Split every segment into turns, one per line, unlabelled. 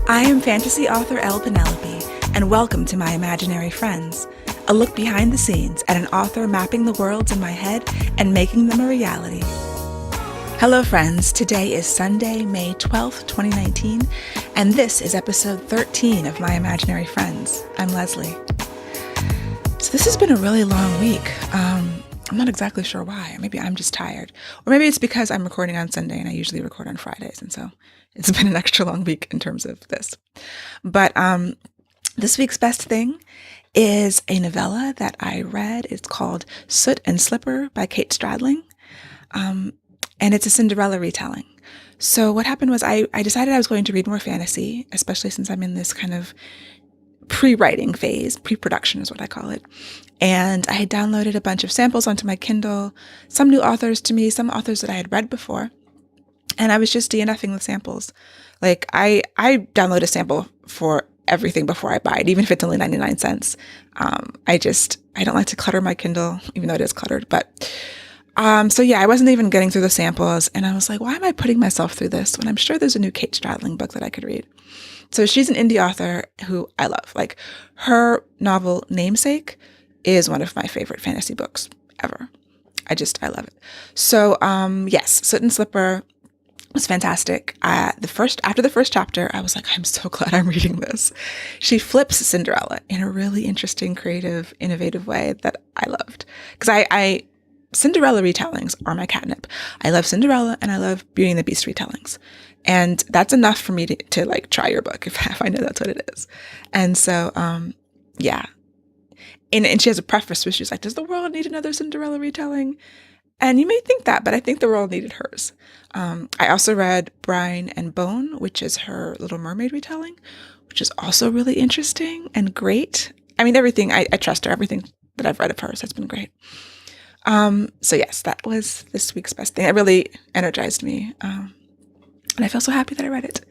I am fantasy author Elle Penelope, and welcome to My Imaginary Friends, a look behind the scenes at an author mapping the worlds in my head and making them a reality. Hello friends, today is Sunday, May 12th, 2019, and this is episode 13 of My Imaginary Friends. I'm Leslie. So this has been a really long week. I'm not exactly sure why. Maybe I'm just tired. Or maybe it's because I'm recording on Sunday and I usually record on Fridays, and so it's been an extra long week in terms of this. But this week's best thing is a novella that I read. It's called Soot and Slipper by Kate Stradling. And it's a Cinderella retelling. So what happened was I decided I was going to read more fantasy, especially since I'm in this kind of pre-writing phase. Pre-production is what I call it. And I had downloaded a bunch of samples onto my Kindle, some new authors to me, some authors that I had read before. And I was just DNFing the samples. Like I download a sample for everything before I buy it, even if it's only 99 cents. I don't like to clutter my Kindle, even though it is cluttered. But so yeah, I wasn't even getting through the samples. And I was like, why am I putting myself through this when I'm sure there's a new Kate Stradling book that I could read? So she's an indie author who I love. Like her novel Namesake is one of my favorite fantasy books ever. I love it. So yes, Soot and Slipper was fantastic. After the first chapter, I was like, I'm so glad I'm reading this. She flips Cinderella in a really interesting, creative, innovative way that I loved. Because Cinderella retellings are my catnip. I love Cinderella and I love Beauty and the Beast retellings. And that's enough for me to like try your book if I know that's what it is. And so, yeah. And she has a preface where she's like, does the world need another Cinderella retelling? And you may think that, but I think the world needed hers. I also read Brine and Bone, which is her Little Mermaid retelling, which is also really interesting and great. I mean, everything, I trust her. Everything that I've read of hers has been great. So yes, that was this week's best thing. It really energized me. And I feel so happy that I read it.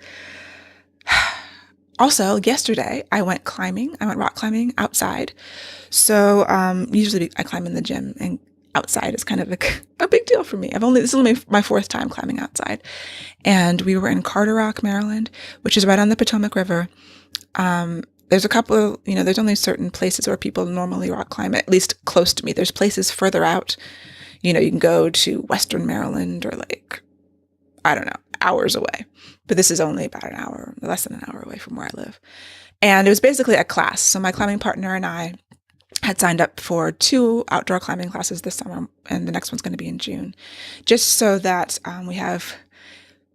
Also, yesterday I went rock climbing outside. So, usually I climb in the gym, and outside is kind of a big deal for me. This is only my fourth time climbing outside. And we were in Carter Rock, Maryland, which is right on the Potomac River. There's a couple of, there's only certain places where people normally rock climb, at least close to me. There's places further out. You can go to Western Maryland or I don't know, hours away. But this is only about an hour, less than an hour away from where I live. And it was basically a class. So my climbing partner and I had signed up for 2 outdoor climbing classes this summer, and the next one's going to be in June, just so that we have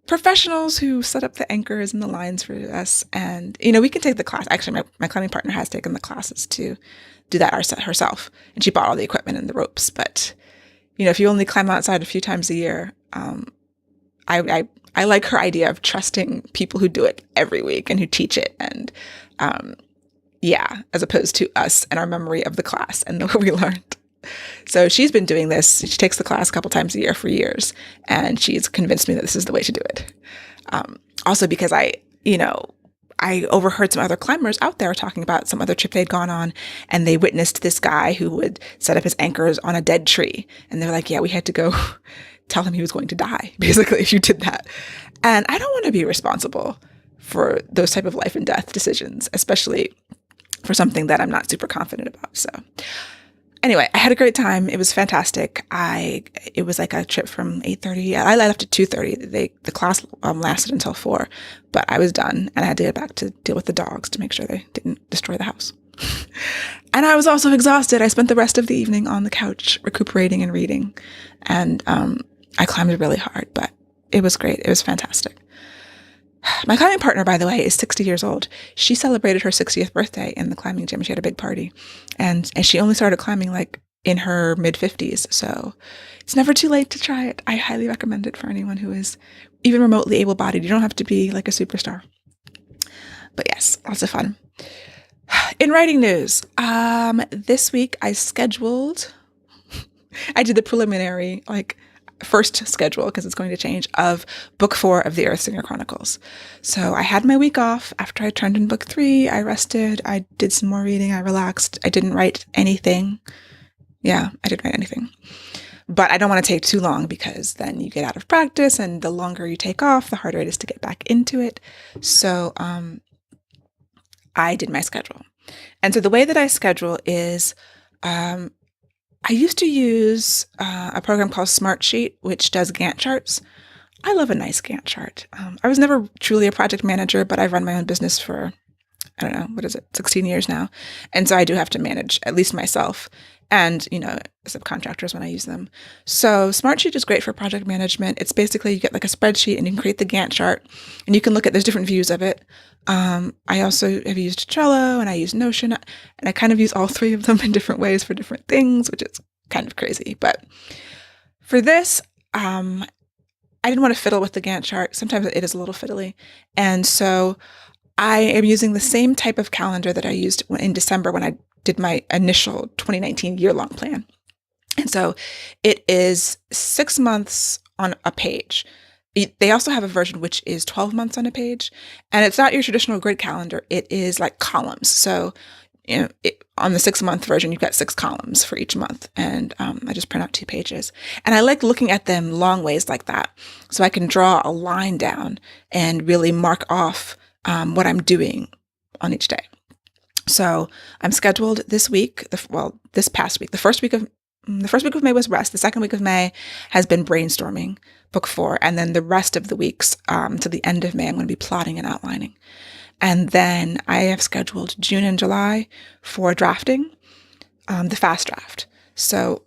professionals who set up the anchors and the lines for us. And, we can take the class. Actually, my climbing partner has taken the classes to do that herself. And she bought all the equipment and the ropes. But, if you only climb outside a few times a year, I like her idea of trusting people who do it every week and who teach it. And, as opposed to us and our memory of the class and what we learned. So she's been doing this. She takes the class a couple times a year for years, and she's convinced me that this is the way to do it. Also because I overheard some other climbers out there talking about some other trip they'd gone on, and they witnessed this guy who would set up his anchors on a dead tree. And they're like, yeah, we had to go tell him he was going to die, basically, if you did that. And I don't want to be responsible for those type of life and death decisions, especially for something that I'm not super confident about. So anyway, I had a great time. It was fantastic. It was like a trip from 8:30. I left at 2:30. The class lasted until 4, but I was done, and I had to get back to deal with the dogs to make sure they didn't destroy the house. And I was also exhausted. I spent the rest of the evening on the couch recuperating and reading, and I climbed really hard, but it was great. It was fantastic. My climbing partner, by the way, is 60 years old. She celebrated her 60th birthday in the climbing gym. She had a big party, and she only started climbing in her mid-50s. So it's never too late to try it. I highly recommend it for anyone who is even remotely able-bodied. You don't have to be like a superstar. But yes, lots of fun. In writing news, this week I did the preliminary, first schedule, because it's going to change, of book 4 of the Earthsinger Chronicles. So I had my week off. After I turned in book 3, I rested. I did some more reading. I relaxed. I didn't write anything. Yeah, I didn't write anything. But I don't want to take too long, because then you get out of practice, and the longer you take off, the harder it is to get back into it. So I did my schedule. And so the way that I schedule is I used to use a program called Smartsheet, which does Gantt charts. I love a nice Gantt chart. I was never truly a project manager, but I've run my own business for, 16 years now. And so I do have to manage at least myself and, subcontractors when I use them. So Smartsheet is great for project management. It's basically you get like a spreadsheet and you can create the Gantt chart and you can look at, there's different views of it. I also have used Trello and I use Notion, and I kind of use all three of them in different ways for different things, which is kind of crazy. But for this, I didn't want to fiddle with the Gantt chart. Sometimes it is a little fiddly. And so I am using the same type of calendar that I used in December when I did my initial 2019 year-long plan. And so it is 6 months on a page. They also have a version which is 12 months on a page. And it's not your traditional grid calendar. It is like columns. So on the 6-month version, you've got 6 columns for each month. And I just print out 2 pages. And I like looking at them long ways like that. So I can draw a line down and really mark off what I'm doing on each day. So I'm scheduled this week, this past week. The first week of May was rest. The second week of May has been brainstorming, book 4. And then the rest of the weeks to the end of May, I'm going to be plotting and outlining. And then I have scheduled June and July for drafting, the fast draft. So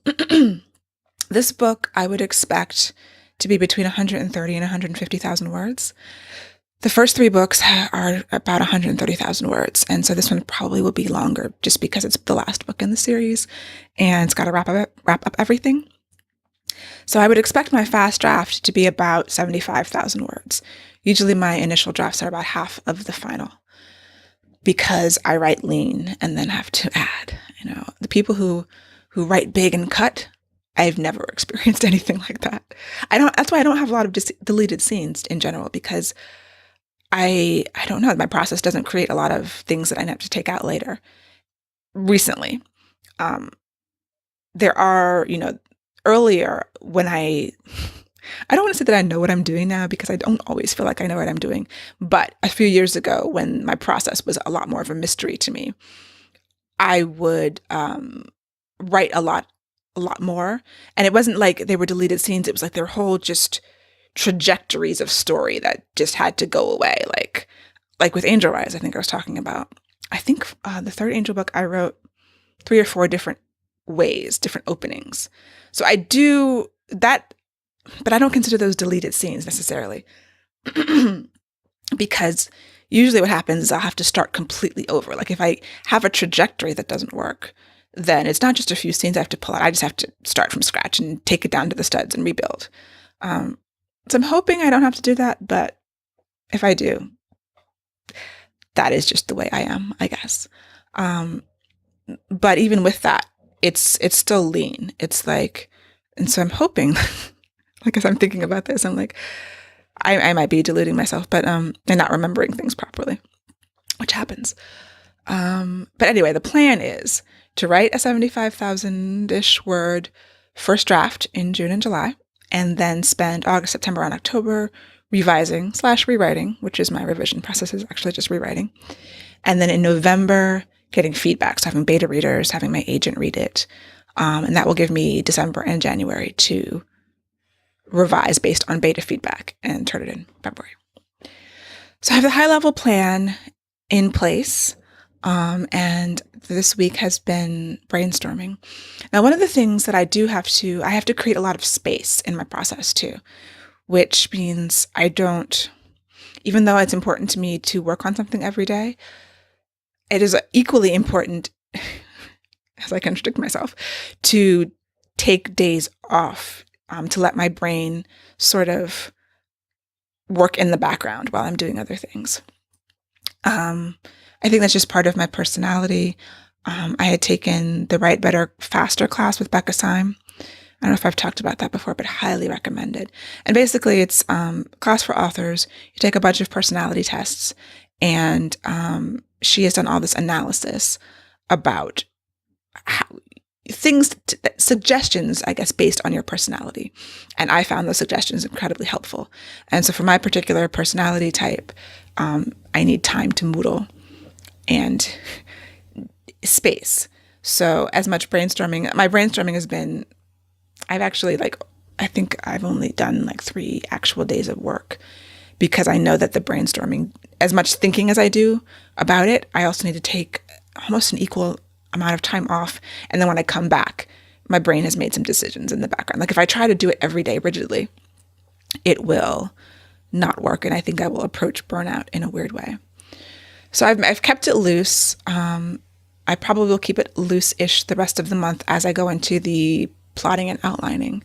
this book I would expect to be between 130 and 150,000 words. The first 3 books are about 130,000 words. And so this one probably will be longer just because it's the last book in the series and it's got to wrap up everything. So I would expect my fast draft to be about 75,000 words. Usually my initial drafts are about half of the final because I write lean and then have to add. The people who write big and cut, I've never experienced anything like that. That's why I don't have a lot of deleted scenes in general, because I don't know. My process doesn't create a lot of things that I have to take out later. Recently, there are, earlier when I don't want to say that I know what I'm doing now, because I don't always feel like I know what I'm doing. But a few years ago, when my process was a lot more of a mystery to me, I would write a lot more. And it wasn't like they were deleted scenes. It was like their whole just trajectories of story that just had to go away. Like with Angel Rise, I think I was talking about. I think the third Angel book, I wrote 3 or 4 different ways, different openings. So I do that, but I don't consider those deleted scenes necessarily. Because usually what happens is I'll have to start completely over. Like if I have a trajectory that doesn't work, then it's not just a few scenes I have to pull out. I just have to start from scratch and take it down to the studs and rebuild. So I'm hoping I don't have to do that, but if I do, that is just the way I am, I guess. But even with that, it's still lean. It's like, and so I'm hoping, like as I'm thinking about this, I'm like, I might be deluding myself, but and not remembering things properly, which happens. But anyway, the plan is to write a 75,000-ish word first draft in June and July, and then spend August, September, and October revising / rewriting, which is my revision process, is actually just rewriting. And then in November, getting feedback. So having beta readers, having my agent read it. And that will give me December and January to revise based on beta feedback and turn it in February. So I have the high level plan in place. And this week has been brainstorming. Now, one of the things that I have to create a lot of space in my process too, which means even though it's important to me to work on something every day, it is equally important, as I contradict myself, to take days off, to let my brain sort of work in the background while I'm doing other things. I think that's just part of my personality. I had taken the Write Better, Faster class with Becca Syme. I don't know if I've talked about that before, but highly recommended. And basically it's a class for authors. You take a bunch of personality tests, and she has done all this analysis about suggestions, I guess, based on your personality. And I found those suggestions incredibly helpful. And so for my particular personality type, I need time to moodle. and space. So as much brainstorming, my brainstorming has been, I've actually I think I've only done 3 actual days of work, because I know that the brainstorming, as much thinking as I do about it, I also need to take almost an equal amount of time off. And then when I come back, my brain has made some decisions in the background. If I try to do it every day rigidly, it will not work. And I think I will approach burnout in a weird way. So I've kept it loose. I probably will keep it loose-ish the rest of the month as I go into the plotting and outlining.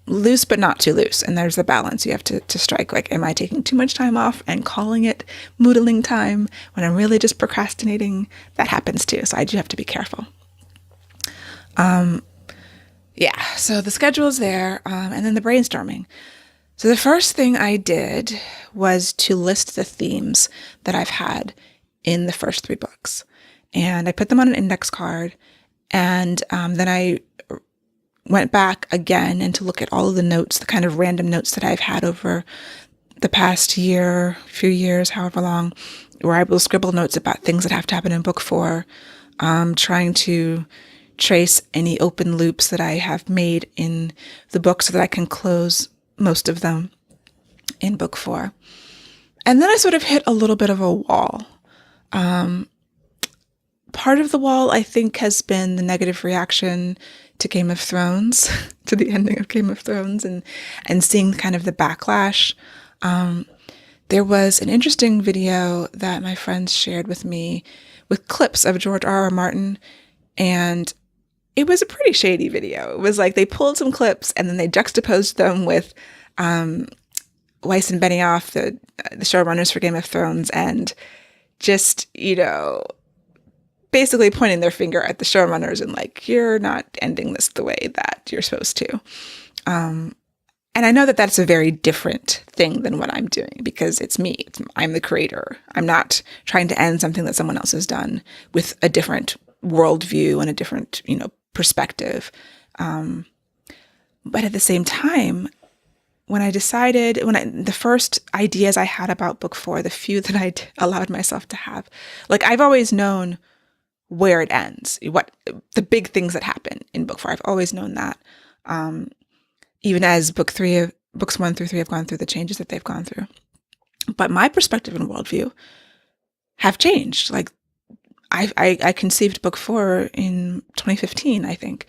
Loose, but not too loose. And there's the balance you have to strike. Am I taking too much time off and calling it moodling time when I'm really just procrastinating? That happens too. So I do have to be careful. Yeah, so the schedule is there, and then the brainstorming. So the first thing I did was to list the themes that I've had in the first 3 books. And I put them on an index card, and then I went back again and to look at all of the notes, the kind of random notes that I've had over the past few years, however long, where I will scribble notes about things that have to happen in book 4, trying to trace any open loops that I have made in the book so that I can close most of them in book 4. And then I sort of hit a little bit of a wall. Part of the wall, I think, has been the negative reaction to Game of Thrones, to the ending of Game of Thrones, and seeing kind of the backlash. There was an interesting video that my friends shared with me with clips of George R.R. Martin, and it was a pretty shady video. It was they pulled some clips and then they juxtaposed them with Weiss and Benioff, the showrunners for Game of Thrones, and just, basically pointing their finger at the showrunners and you're not ending this the way that you're supposed to. And I know that that's a very different thing than what I'm doing, because it's me. I'm the creator. I'm not trying to end something that someone else has done with a different worldview and a different, perspective. But at the same time, when the first ideas I had about book 4, the few that I allowed myself to have, I've always known where it ends, what the big things that happen in book 4. I've always known that. Even as books 1 through 3 have gone through the changes that they've gone through. But my perspective and worldview have changed. I conceived book 4 in 2015, I think.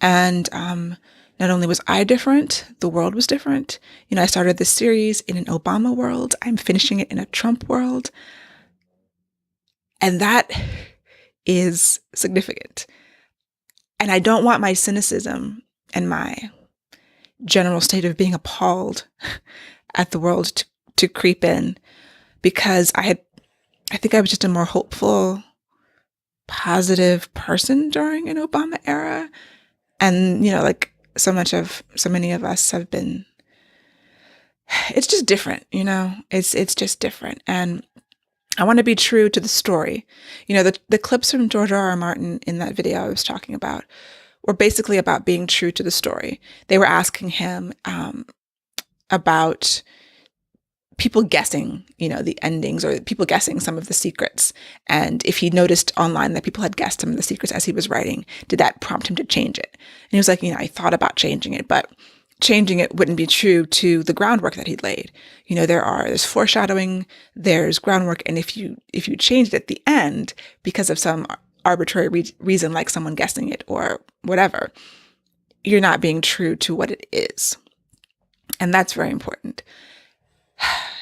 And not only was I different, the world was different. I started this series in an Obama world. I'm finishing it in a Trump world. And that is significant. And I don't want my cynicism and my general state of being appalled at the world to creep in, because I think I was just a more hopeful, positive person during an Obama era. And, so many of us have been, it's just different, it's just different. And I want to be true to the story. The clips from George R.R. Martin in that video I was talking about were basically about being true to the story. They were asking him about people guessing, the endings, or people guessing some of the secrets. And if he noticed online that people had guessed some of the secrets as he was writing, did that prompt him to change it? And he was like, I thought about changing it, but changing it wouldn't be true to the groundwork that he'd laid. There's foreshadowing, there's groundwork. And if you changed it at the end because of some arbitrary reason, like someone guessing it or whatever, you're not being true to what it is. And that's very important.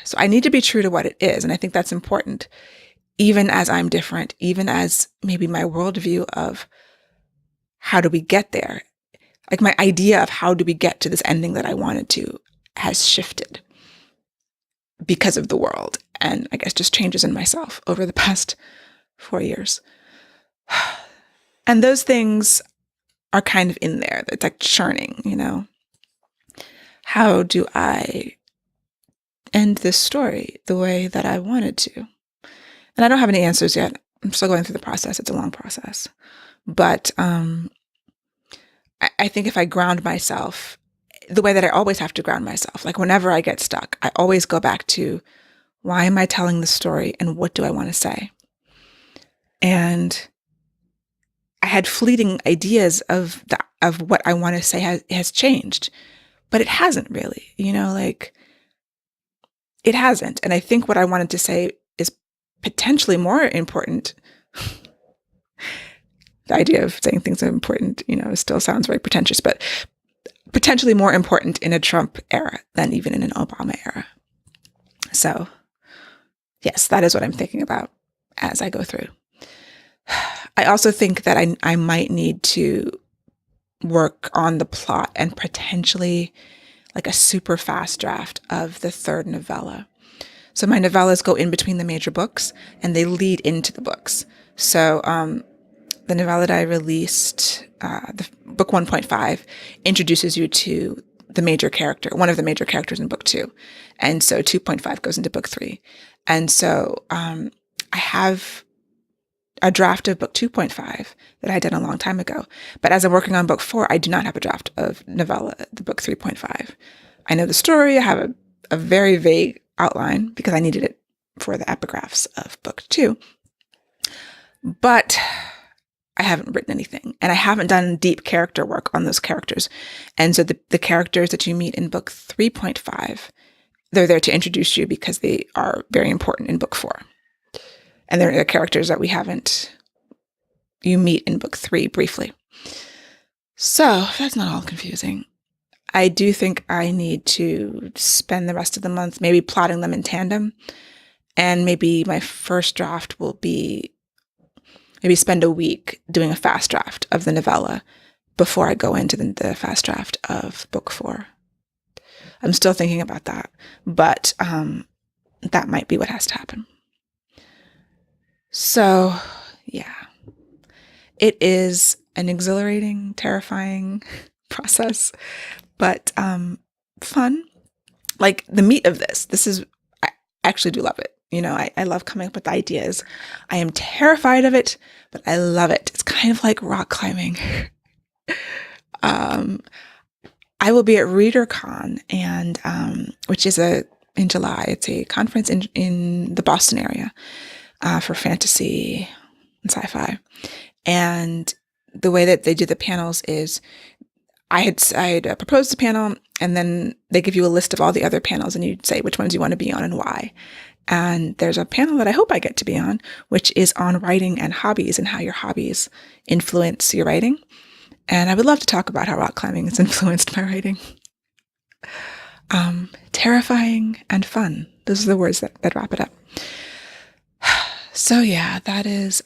So I need to be true to what it is. And I think that's important, even as I'm different, even as maybe my worldview of how do we get there, my idea of how do we get to this ending that I wanted to has shifted because of the world. And I guess just changes in myself over the past 4 years. And those things are kind of in there. It's churning, How do I end this story the way that I wanted to? And I don't have any answers yet. I'm still going through the process. It's a long process. But I think if I ground myself the way that I always have to ground myself, whenever I get stuck, I always go back to, why am I telling the story and what do I want to say? And I had fleeting ideas of what I want to say has changed, but it hasn't really, like it hasn't. And I think what I wanted to say is potentially more important. The idea of saying things are important, still sounds very pretentious, but potentially more important in a Trump era than even in an Obama era. So yes, that is what I'm thinking about as I go through. I also think that I might need to work on the plot and potentially like a super fast draft of the third novella. So my novellas go in between the major books and they lead into the books. So the novella that I released, the book 1.5, introduces you to the major character, one of the major characters in book 2. And so 2.5 goes into book 3. And so I have a draft of book 2.5 that I did a long time ago. But as I'm working on book 4, I do not have a draft of novella, the book 3.5. I know the story. I have a very vague outline because I needed it for the epigraphs of book 2. But I haven't written anything, and I haven't done deep character work on those characters. And so the characters that you meet in book 3.5, they're there to introduce you because they are very important in book 4. And they're the characters that you meet in book 3 briefly. So that's not all confusing. I do think I need to spend the rest of the month maybe plotting them in tandem. And maybe my first draft will be maybe spend a week doing a fast draft of the novella before I go into the fast draft of book 4. I'm still thinking about that, but that might be what has to happen. So, yeah, it is an exhilarating, terrifying process, but fun. Like the meat of this is, I actually do love it. I love coming up with ideas. I am terrified of it, but I love it. It's kind of like rock climbing. I will be at ReaderCon, and which is in July. It's a conference in the Boston area for fantasy and sci-fi. And the way that they do the panels is I had proposed a panel, and then they give you a list of all the other panels, and you say which ones you want to be on and why. And there's a panel that I hope I get to be on, which is on writing and hobbies and how your hobbies influence your writing. And I would love to talk about how rock climbing has influenced my writing. Terrifying and fun. Those are the words that wrap it up. So yeah, that is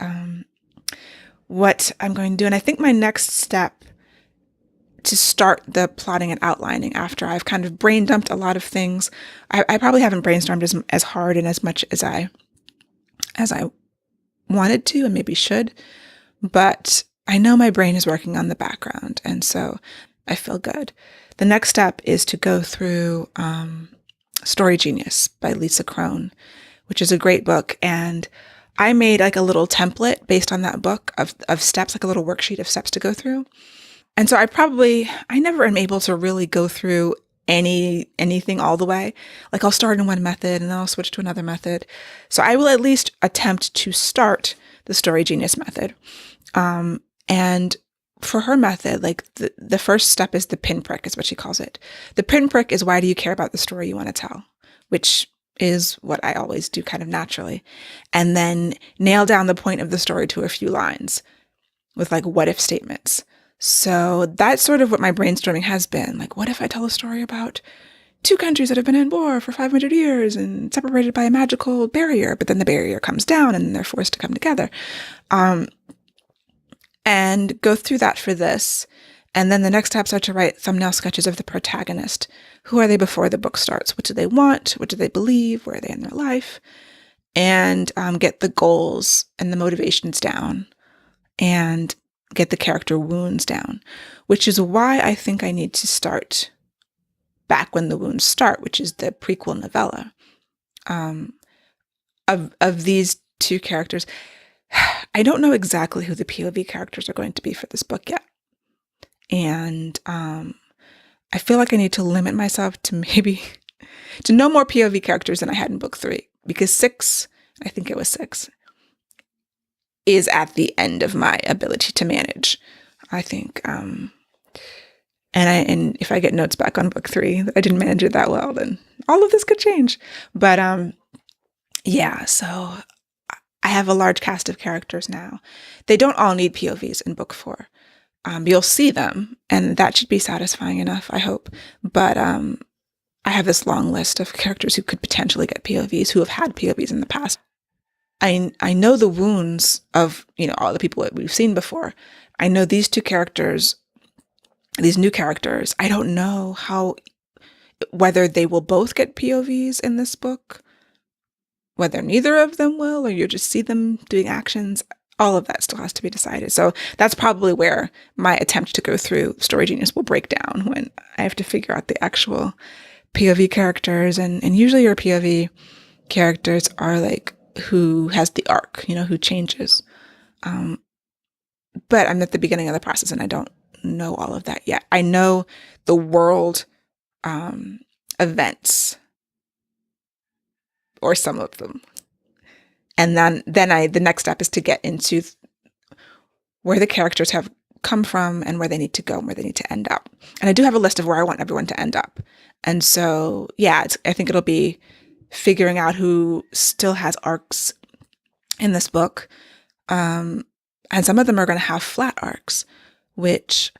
what I'm going to do. And I think my next step to start the plotting and outlining after I've kind of brain dumped a lot of things. I probably haven't brainstormed as hard and as much as I wanted to and maybe should, but I know my brain is working on the background, and so I feel good. The next step is to go through Story Genius by Lisa Crone, which is a great book, and I made like a little template based on that book of steps, like a little worksheet of steps to go through. And so I never am able to really go through anything all the way. Like I'll start in one method and then I'll switch to another method. So I will at least attempt to start the Story Genius method. And for her method, like the first step is the pinprick, is what she calls it. The pinprick is, why do you care about the story you want to tell? Which is what I always do kind of naturally. And then nail down the point of the story to a few lines with like what if statements. So that's sort of what my brainstorming has been. Like, what if I tell a story about two countries that have been in war for 500 years and separated by a magical barrier, but then the barrier comes down and they're forced to come together. And go through that for this. And then the next steps are to write thumbnail sketches of the protagonist. Who are they before the book starts? What do they want? What do they believe? Where are they in their life? And get the goals and the motivations down. And get the character wounds down, which is why I think I need to start back when the wounds start, which is the prequel novella of these two characters. I don't know exactly who the POV characters are going to be for this book yet. And I feel like I need to limit myself to to no more POV characters than I had in book 3, because 6, I think it was 6, is at the end of my ability to manage, I think. And if I get notes back on book 3 that I didn't manage it that well, then all of this could change. But yeah, so I have a large cast of characters now. They don't all need POVs in book 4. You'll see them, and that should be satisfying enough, I hope. But I have this long list of characters who could potentially get POVs, who have had POVs in the past. I know the wounds of, all the people that we've seen before. I know these 2 characters, these new characters. I don't know whether they will both get POVs in this book, whether neither of them will, or you just see them doing actions. All of that still has to be decided. So that's probably where my attempt to go through Story Genius will break down, when I have to figure out the actual POV characters. And usually your POV characters are like who has the arc, who changes. But I'm at the beginning of the process and I don't know all of that yet. I know the world events, or some of them. And then the next step is to get into where the characters have come from and where they need to go and where they need to end up. And I do have a list of where I want everyone to end up. And so, yeah, I think it'll be figuring out who still has arcs in this book. And some of them are going to have flat arcs, which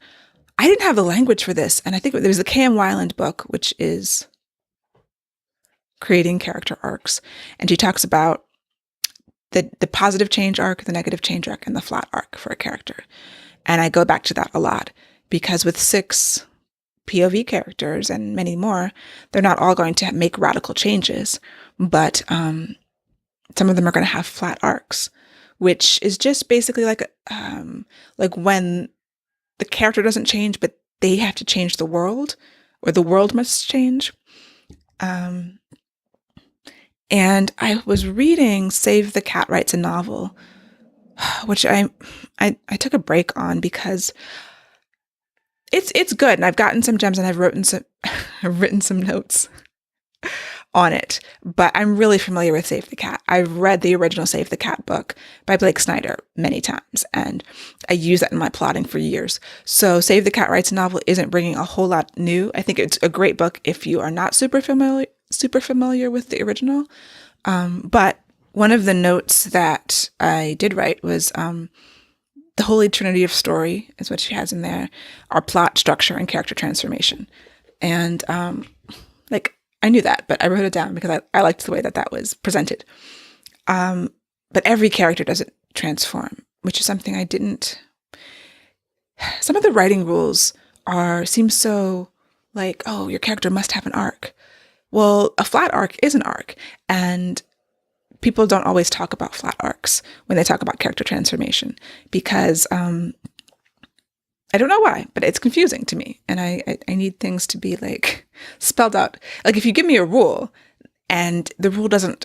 I didn't have the language for this. And I think there was the K.M. Weiland book, which is creating character arcs. And she talks about the positive change arc, the negative change arc, and the flat arc for a character. And I go back to that a lot because with 6 POV characters and many more, they're not all going to make radical changes, but some of them are going to have flat arcs, which is just basically like when the character doesn't change, but they have to change the world, or the world must change. And I was reading Save the Cat Writes a Novel, which I took a break on because it's good, and I've gotten some gems, and I've written some notes on it. But I'm really familiar with Save the Cat. I've read the original Save the Cat book by Blake Snyder many times, and I use that in my plotting for years. So Save the Cat Writes a Novel isn't bringing a whole lot new. I think it's a great book if you are not super familiar with the original. But one of the notes that I did write was the Holy Trinity of Story is what she has in there, are plot, structure, and character transformation. And I knew that, but I wrote it down because I liked the way that was presented. But every character doesn't transform, which is something I didn't. Some of the writing rules seem so like, oh, your character must have an arc. Well, a flat arc is an arc, and people don't always talk about flat arcs when they talk about character transformation because I don't know why, but it's confusing to me, and I need things to be like spelled out. Like if you give me a rule and the rule doesn't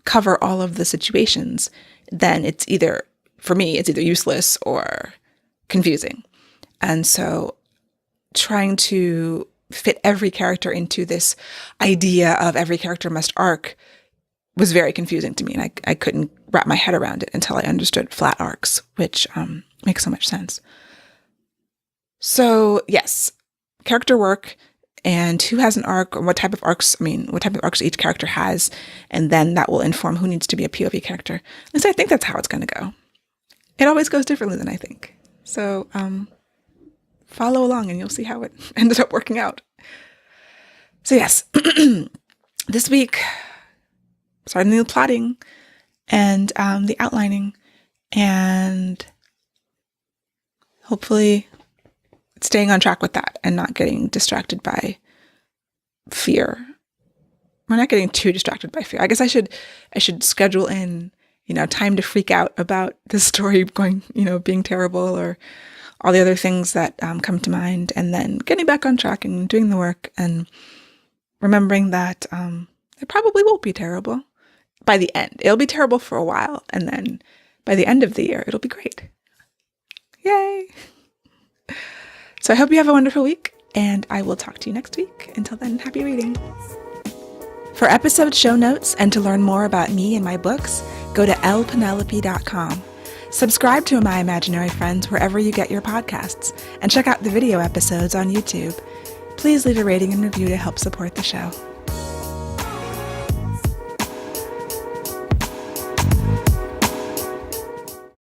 cover all of the situations, then it's either useless or confusing. And so trying to fit every character into this idea of every character must arc was very confusing to me, and I couldn't wrap my head around it until I understood flat arcs, which makes so much sense. So yes, character work and who has an arc, or what type of arcs each character has, and then that will inform who needs to be a POV character. And so I think that's how it's going to go. It always goes differently than I think. So follow along and you'll see how it ended up working out. So yes, this week, starting the plotting and the outlining, and hopefully staying on track with that and not getting distracted by fear. We're not getting too distracted by fear. I guess I should schedule in, time to freak out about this story going, being terrible, or all the other things that come to mind, and then getting back on track and doing the work and remembering that it probably won't be terrible by the end. It'll be terrible for a while, and then by the end of the year, it'll be great. Yay! So I hope you have a wonderful week, and I will talk to you next week. Until then, happy reading. For episode show notes and to learn more about me and my books, go to lpenelope.com. Subscribe to My Imaginary Friends wherever you get your podcasts, and check out the video episodes on YouTube. Please leave a rating and review to help support the show.